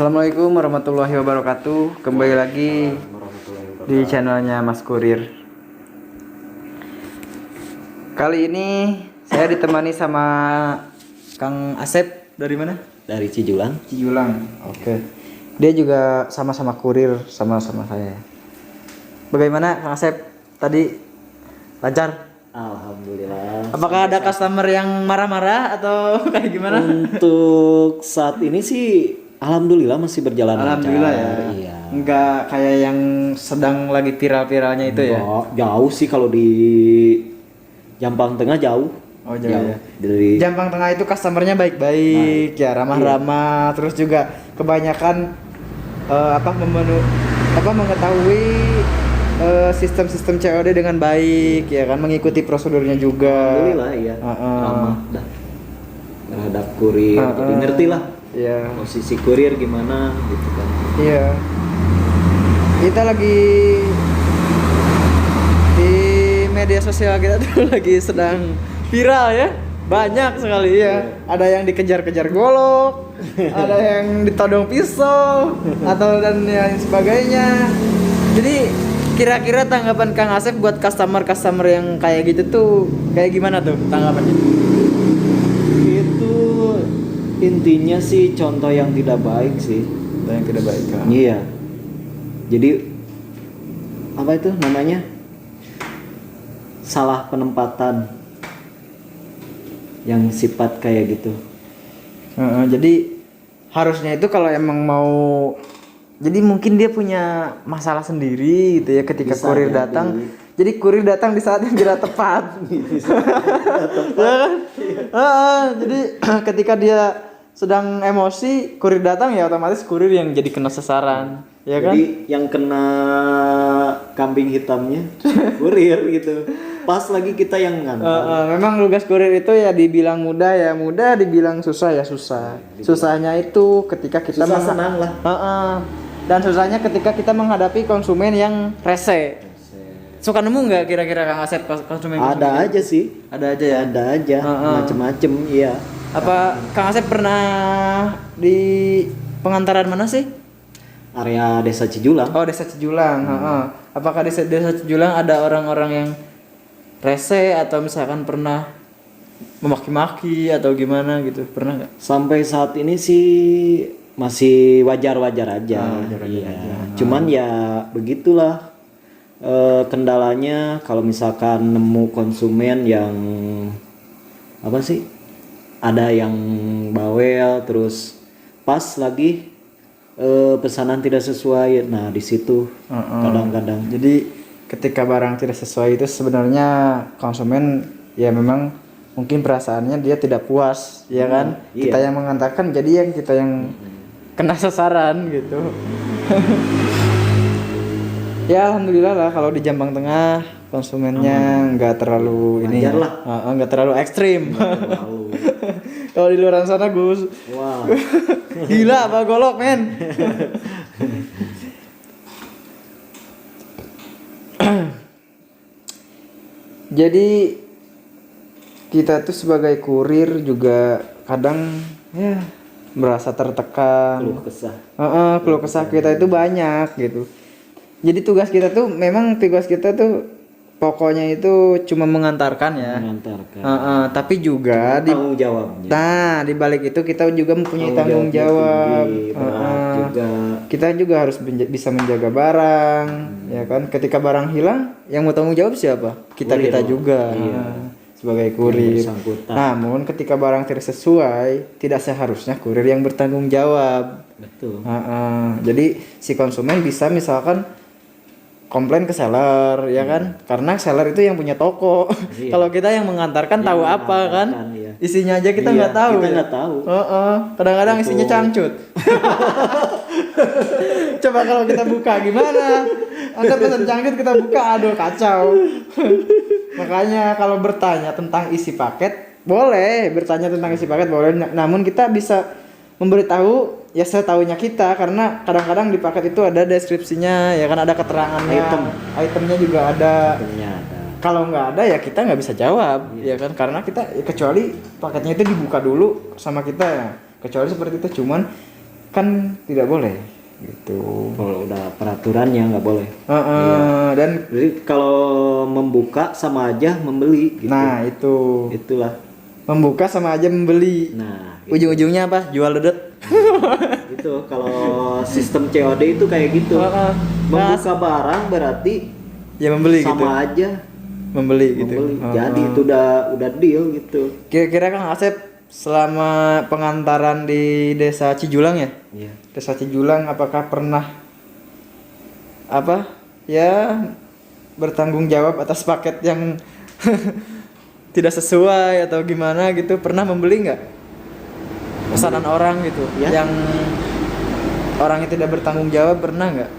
Assalamualaikum warahmatullahi wabarakatuh. Kembali lagi di channelnya Mas Kurir. Kali ini saya ditemani sama Kang Asep dari mana? Dari Cijulang. Cijulang. Oke. Dia juga sama-sama kurir sama-sama saya. Bagaimana Kang Asep tadi, lancar? Alhamdulillah. Apakah ada customer yang marah-marah atau kayak gimana? Untuk saat ini sih alhamdulillah masih berjalan Alhamdulillah lancar. ya. Iya. Enggak kayak yang sedang lagi viral-viralnya itu ya. Jauh sih kalau di Jampang Tengah jauh. Oh jauh ya. Dari Jampang Tengah itu customernya baik-baik ya, ramah-ramah, terus juga kebanyakan mengetahui sistem-sistem COD dengan baik ya kan, mengikuti prosedurnya juga. alhamdulillah iya. Ramah dah. Terhadap kurir. Jadi ngerti lah. Iya. Posisi kurir gimana gitu kan. Iya. Kita lagi di media sosial kita tuh lagi sedang viral ya. Banyak sekali ya. Ada yang dikejar-kejar golok, ada yang ditodong pisau atau dan yang sebagainya. Jadi kira-kira tanggapan Kang Asep buat customer yang kayak gitu tuh kayak gimana tuh tanggapannya? Itu intinya sih contoh yang tidak baik sih. Contoh yang tidak baik kan? Iya. Jadi apa itu namanya? Salah penempatan yang sifat kayak gitu. Jadi harusnya itu kalau emang mau, jadi mungkin dia punya masalah sendiri gitu ya ketika Bisa kurir jadi. datang. Jadi kurir datang di saat yang tidak tepat. Ya kan? Jadi ketika dia sedang emosi, kurir datang ya otomatis kurir yang jadi kena sasaran, ya kan? Jadi yang kena kambing hitamnya kurir gitu. Pas lagi kita yang ngantar. Memang tugas kurir itu ya dibilang mudah ya mudah, dibilang susah ya susah. Susahnya itu ketika kita Susah senang lah. Dan susahnya ketika kita menghadapi konsumen yang rese. Suka nemu nggak kira-kira Kang Asep konsumen? Ada aja sih. Ada aja ya. Ada aja. Macem-macem iya. Apa Kang Asep pernah di pengantaran mana sih? Area Desa Cijulang. Oh, Desa Cijulang. Apakah di Desa Cijulang ada orang-orang yang rese atau misalkan pernah memaki-maki atau gimana gitu? Pernah nggak? Sampai saat ini sih masih wajar-wajar aja. Iya. Cuman ya begitulah kendalanya kalau misalkan nemu konsumen yang apa sih? Ada yang bawel terus pas lagi pesanan tidak sesuai. Nah, di situ kadang-kadang. Jadi ketika barang tidak sesuai itu sebenarnya konsumen ya memang mungkin perasaannya dia tidak puas, ya kan? Iya. Kita yang mengantarkan jadi yang kita yang kena sasaran gitu. Ya alhamdulillah lah kalau di Jampang Tengah konsumennya nggak terlalu ini ya. Nggak terlalu ekstrim. Kalau di luar sana Gus, Wow. gila apa golok men. Jadi kita tuh sebagai kurir juga kadang ya merasa tertekan. Keluh kesah. Keluh kesah kita itu banyak gitu. Jadi tugas kita tuh pokoknya itu cuma mengantarkan ya. Mengantarkan. Tapi juga Tanggung jawabnya. Nah, di balik itu kita juga mempunyai tanggung jawab. Juga. Kita juga harus bisa menjaga barang, ya kan? Ketika barang hilang, yang mau tanggung jawab siapa? Kita juga. Sebagai kurir. Namun ketika barang tidak sesuai, tidak seharusnya kurir yang bertanggung jawab. Betul. Jadi si konsumen bisa misalkan komplain ke seller, ya kan? Karena seller itu yang punya toko. Kalau kita yang mengantarkan tahu apa kan? Iya. Isinya aja kita nggak tahu. Kita ya? nggak tahu. Kadang-kadang isinya cangcut. Coba kalau kita buka gimana? Anda pesan cangcut kita buka, aduh kacau. Makanya kalau bertanya tentang isi paket boleh, namun kita bisa memberitahu ya setahunya kita, karena kadang-kadang di paket itu ada deskripsinya, ya kan, ada keterangannya, itemnya juga ada. Kalau nggak ada ya kita nggak bisa jawab, ya kan, karena kita kecuali paketnya itu dibuka dulu sama kita ya, kecuali seperti itu. Cuman kan tidak boleh gitu. Kalau udah peraturannya nggak boleh. Dan Jadi kalau membuka sama aja membeli gitu. nah itu Itulah. membuka sama aja membeli. Nah, Ujung-ujungnya apa? Jual dedet. itu kalau sistem COD itu kayak gitu. Membuka barang berarti Ya membeli gitu. sama aja Membeli gitu. membeli. Jadi itu udah deal gitu. Kira-kira Kang Asep selama pengantaran di Desa Cijulang ya? Iya. Desa Cijulang apakah pernah apa? Ya bertanggung jawab atas paket yang tidak sesuai atau gimana gitu? Pernah membeli nggak? Pesanan orang gitu Ya. yang orangnya tidak bertanggung jawab, pernah nggak?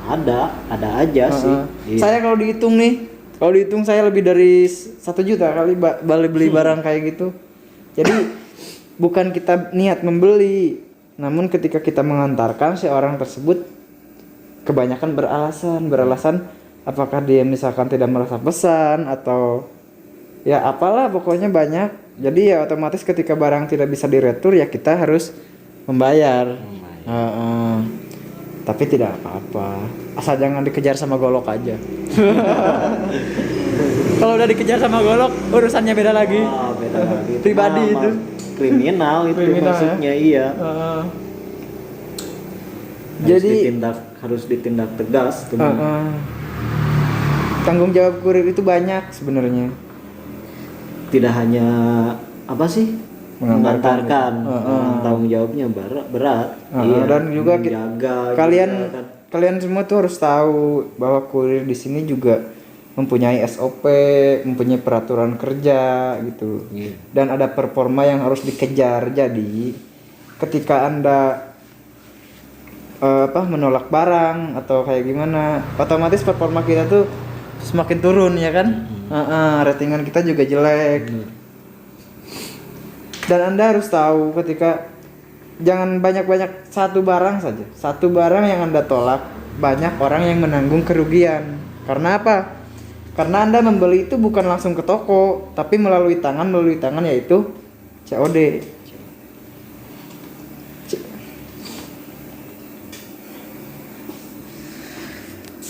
Ada aja sih. Iya. Saya kalau dihitung saya lebih dari 1 juta kali beli barang kayak gitu. Jadi bukan kita niat membeli, namun ketika kita mengantarkan si orang tersebut kebanyakan beralasan apakah dia misalkan tidak merasa pesan atau ya apalah pokoknya banyak. Jadi ya otomatis ketika barang tidak bisa diretur ya kita harus membayar. Tapi tidak apa-apa, asal jangan dikejar sama golok aja. Kalau udah dikejar sama golok urusannya beda lagi. Wah, beda lagi. Pribadi itu. Kriminal itu Kriminal, maksudnya iya. Jadi harus ditindak tegas tuh. tanggung jawab kurir itu banyak sebenarnya. Tidak hanya apa sih? Mengantarkan. Tanggung jawabnya berat. Iya. Dan juga menjaga kalian juga kan. kalian semua tuh harus tahu bahwa kurir di sini juga mempunyai SOP, mempunyai peraturan kerja gitu. Iya. Dan ada performa yang harus dikejar. Jadi ketika Anda menolak barang atau kayak gimana, otomatis performa kita tuh semakin turun ya kan? Ratingan kita juga jelek. Dan Anda harus tahu ketika jangan banyak-banyak satu barang saja. Satu barang yang Anda tolak, banyak orang yang menanggung kerugian. Karena apa? Karena Anda membeli itu bukan langsung ke toko, tapi melalui tangan yaitu COD.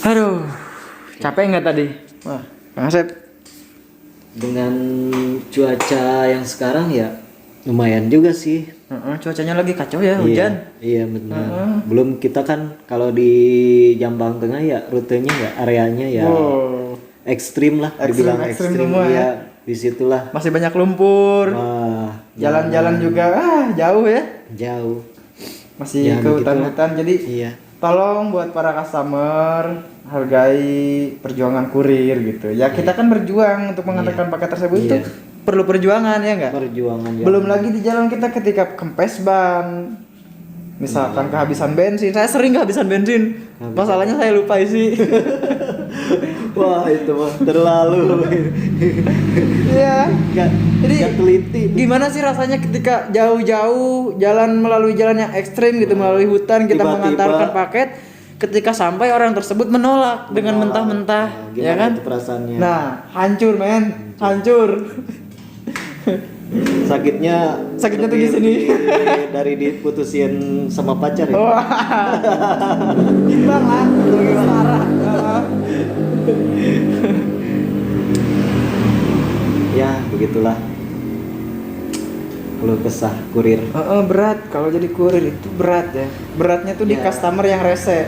Aduh, capek nggak tadi? Wah, Kang Asep. Dengan cuaca yang sekarang ya lumayan juga sih. Cuacanya lagi kacau ya, hujan. Iya benar. Belum kita kan kalau di Jambang Tengah ya rutenya ya areanya ya ekstrim lah, dibilang ekstrim semua ya. Disitulah masih banyak lumpur. wah Jalan-jalan juga jauh ya. jauh. Masih Ya, ke begitu. hutan-hutan. Jadi Iya. tolong buat para customer hargai perjuangan kurir gitu. Ya kita kan berjuang untuk mengantarkan paket tersebut itu perlu perjuangan ya enggak? Perjuangan ya. Belum lagi di jalan kita ketika kempes ban, misalkan kehabisan bensin. Saya sering kehabisan bensin. Masalahnya saya lupa isi. Wah itu mah terlalu. Iya. Jadi Nggak teliti. gimana sih rasanya ketika jauh-jauh jalan melalui jalan yang ekstrim gitu, melalui hutan kita Tiba-tiba mengantarkan paket, ketika sampai orang tersebut menolak dengan mentah-mentah, Gimana ya kan? itu perasaannya? Nah, hancur men, hancur. Sakitnya Sakitnya tuh di lebih sini. dari diputusin sama pacar ya. Wah, imbang lah, lebih parah. Ya begitulah. Keluh kesah kurir. Berat, kalau jadi kurir itu berat ya. Beratnya tuh di Ya. customer yang rese.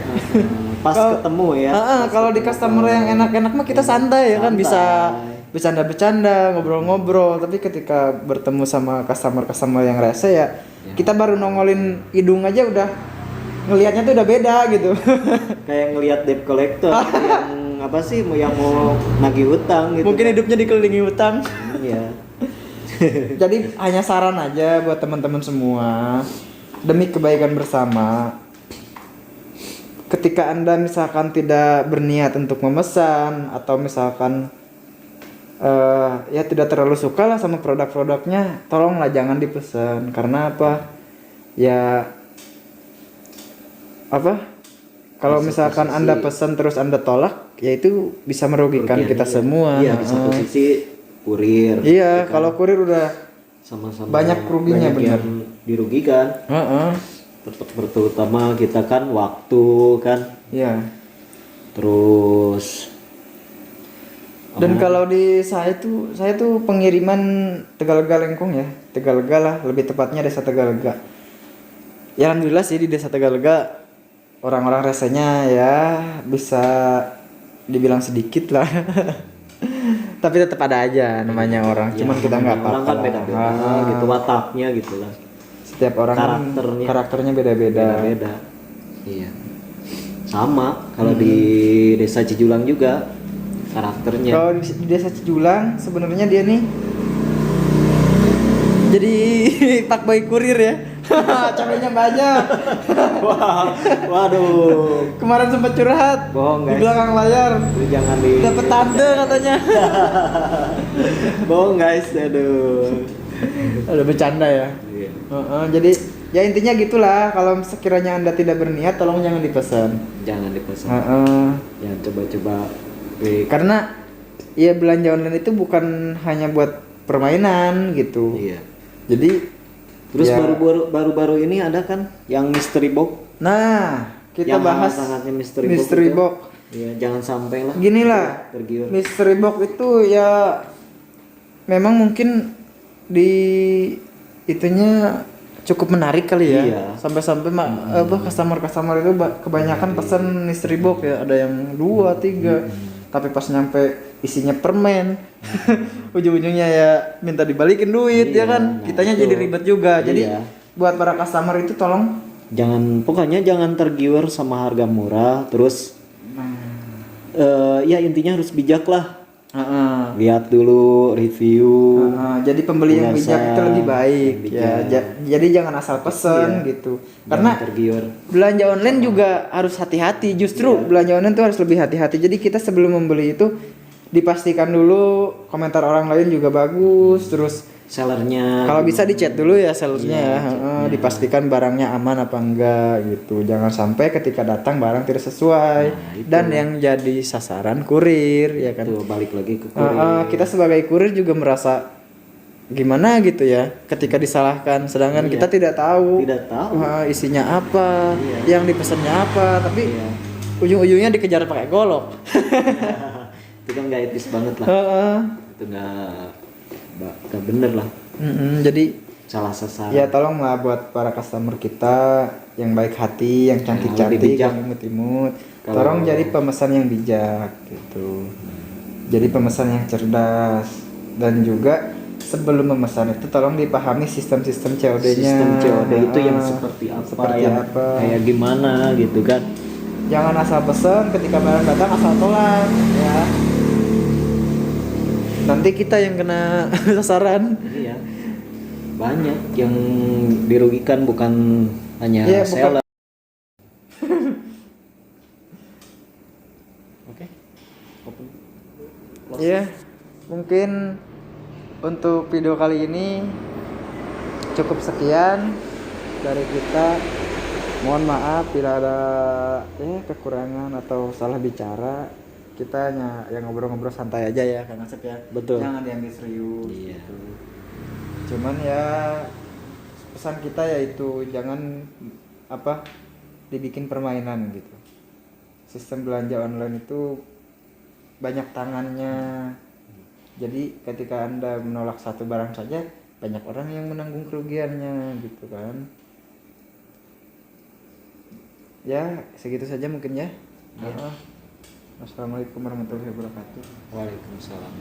Pas ketemu ya. Kalau di customer yang enak-enak mah kita santai ya kan, bisa bercanda-bercanda, ngobrol-ngobrol. Tapi ketika bertemu sama customer yang rese ya, kita baru nongolin hidung aja udah ngelihatnya tuh udah beda gitu. Kayak ngelihat debt collector yang apa sih yang mau nagih utang gitu. Mungkin hidupnya dikelilingi utang. Iya. Jadi hanya saran aja buat teman-teman semua, demi kebaikan bersama. Ketika Anda misalkan tidak berniat untuk memesan atau misalkan ya tidak terlalu suka lah sama produk-produknya, tolonglah jangan dipesan. Karena apa? Ya apa? Kalau misalkan Anda pesan terus Anda tolak, ya itu bisa merugikan kita semua. Iya, di satu sisi kurir. Iya, kalau kurir udah Sama-sama banyak ruginya, banyak benar. yang dirugikan. terutama kita kan waktu kan, Iya. terus Dan kalau di saya tuh pengiriman Tegalega Lengkung ya, Tegalega lah, lebih tepatnya Desa Tegalega. Ya alhamdulillah sih di Desa Tegalega orang-orang rasanya ya bisa dibilang sedikit lah. Tapi tetap ada aja namanya orang, cuman kita nggak orang apa-apa kan lah. beda-beda gitu wataknya gitu lah, Setiap orang kan karakternya beda-beda. beda. Iya. Sama kalau di Desa Cijulang juga karakternya. Kalau di Desa Cijulang sebenarnya dia nih jadi pak boy kurir ya. Ceweknya banyak. Wah, waduh. Kemarin sempat curhat Bohong, di guys. belakang layar. Itu jangan di Dapat tanda katanya. bohong guys, aduh. Ada bercanda ya. Iya. Jadi ya intinya gitulah. Kalau sekiranya Anda tidak berniat, tolong jangan dipesan. Jangan dipesan. Jangan coba-coba Karena ya belanja online itu bukan hanya buat permainan gitu. Iya. Jadi Terus ya, baru-baru ini ada kan yang mystery box. nah, kita Yang bahas hangat-hangatnya mystery mystery box. box. Iya, jangan sampai lah. Gini lah, Tergiur. mystery box itu ya memang mungkin di itunya cukup menarik kali ya. Iya. Sampai-sampai customer itu kebanyakan pesan mystery box ya, ada yang 2, 3. Tapi pas nyampe isinya permen. Ujung-ujungnya ya minta dibalikin duit ya Iya, kan. nah Kitanya itu. jadi ribet juga. Jadi Iya. buat para customer itu tolong Pokoknya jangan tergiur sama harga murah. Terus ya intinya harus bijak lah. Lihat dulu review. Jadi pembeli yang bijak Penjelasan itu lebih baik yang ya. bijak. Jadi jangan asal pesen gitu. Karena Jangan tergiur. belanja online juga harus hati-hati. Justru Iya. belanja online tuh harus lebih hati-hati. Jadi kita sebelum membeli itu dipastikan dulu komentar orang lain juga bagus. Terus Sellernya. kalau bisa dicek dulu ya sellernya Iya, ya. Dipastikan barangnya aman apa enggak gitu. Jangan sampai ketika datang barang tidak sesuai. Nah, itu. Dan yang jadi sasaran kurir ya kan. Tuh, balik lagi ke kurir. Kita sebagai kurir juga merasa gimana gitu ya ketika disalahkan, sedangkan Iya. kita tidak tahu isinya apa, yang dipesannya apa, tapi Iya. ujung-ujungnya dikejar pakai golok. Itu kan nggak etis banget lah. Itu nggak bener lah. Jadi Salah sasaran. ya tolonglah buat para customer kita yang baik hati, yang cantik-cantik, lebih bijak. yang imut-imut, tolong jadi pemesan yang bijak gitu. Jadi pemesan yang cerdas, dan juga sebelum memesan itu tolong dipahami sistem-sistem COD-nya. Sistem COD itu yang seperti apa, kayak gimana gitu kan. Jangan asal pesen, ketika barang datang asal tolak ya. Nanti kita yang kena sasaran. Iya. Banyak yang dirugikan, bukan hanya Iya, seller. Oke. Iya, mungkin untuk video kali ini cukup sekian dari kita. Mohon maaf bila ada kekurangan atau salah bicara. Kita hanya yang ngobrol-ngobrol santai aja ya, Kang Asep ya. Betul. Jangan diambil serius. Iya. Gitu. Cuman ya pesan kita yaitu jangan dibikin permainan gitu. Sistem belanja online itu banyak tangannya. Jadi ketika Anda menolak satu barang saja, banyak orang yang menanggung kerugiannya gitu kan. Ya, segitu saja mungkin ya. Ya. Assalamualaikum warahmatullahi wabarakatuh. Waalaikumsalam.